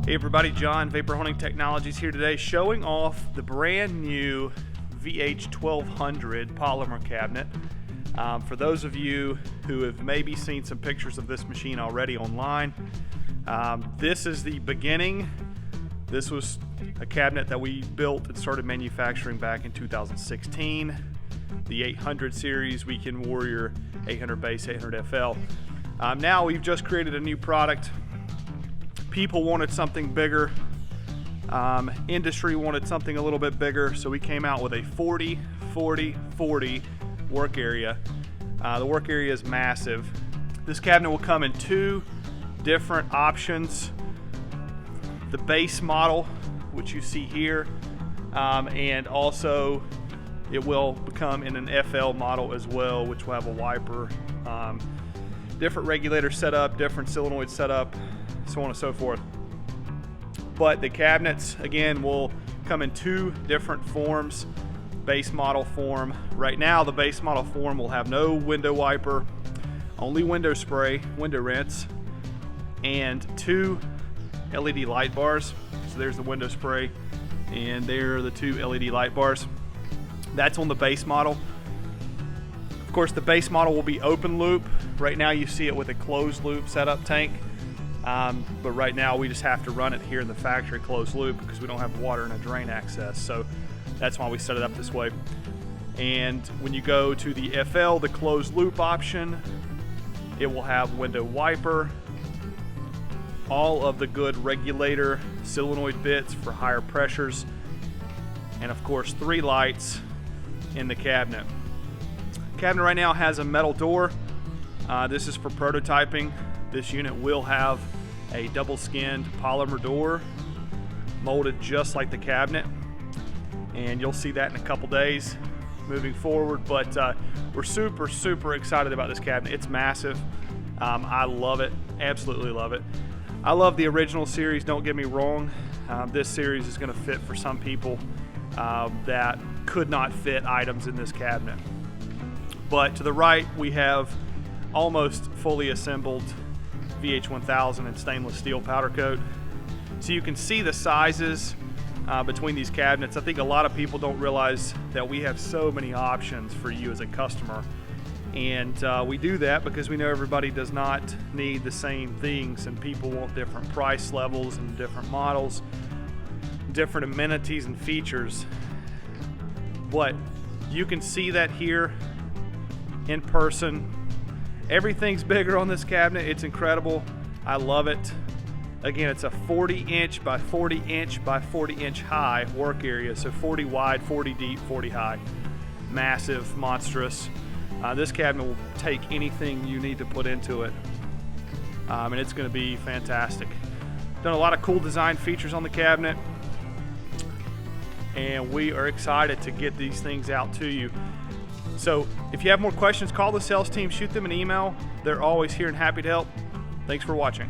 Hey everybody, John, Vapor Hunting Technologies here today, showing off the brand new VH1000 polymer cabinet. For those of you who have maybe seen some pictures of this machine already online, this is the beginning. This was a cabinet that we built and started manufacturing back in 2016. The 800 series, Weekend Warrior, 800 base, 800 FL. Now we've just created a new product. People wanted something bigger. Industry wanted something a little bit bigger, so we came out with a 40-40-40 work area. The work area is massive. This cabinet will come in two different options. The base model, which you see here, and also it will become in an FL model as well, which will have a wiper, different regulator setup, different solenoid setup, so on and so forth. But the cabinets, again, will come in two different forms. Base model form. Right now, the base model form will have no window wiper, only window spray, window rinse, and two LED light bars. So there's the window spray, and there are the two LED light bars. That's on the base model. Of course, the base model will be open loop. Right now you see it with a closed loop setup tank. But right now we just have to run it here in the factory closed loop because we don't have water and a drain access. So that's why we set it up this way. And when you go to the FL, the closed loop option, it will have window wiper, all of the good regulator solenoid bits for higher pressures, and of course 3 lights in the cabinet. The cabinet right now has a metal door. This is for prototyping. This unit will have a double-skinned polymer door molded just like the cabinet, and you'll see that in a couple days moving forward. But we're super excited about this cabinet. It's massive. I love it, absolutely love it. I love the original series, don't get me wrong. This series is going to fit for some people that could not fit items in this cabinet. But to the right we have almost fully assembled VH1000 in stainless steel powder coat. So you can see the sizes between these cabinets. I think a lot of people don't realize that we have so many options for you as a customer. And we do that because we know everybody does not need the same things, and people want different price levels and different models, different amenities and features. But you can see that here in person. Everything's bigger on this cabinet. It's incredible. I love it. Again, it's a 40-inch by 40-inch by 40-inch high work area. So 40 wide, 40 deep, 40 high. Massive, monstrous. This cabinet will take anything you need to put into it. And it's going to be fantastic. Done a lot of cool design features on the cabinet. And we are excited to get these things out to you. So if you have more questions, call the sales team, shoot them an email. They're always here and happy to help. Thanks for watching.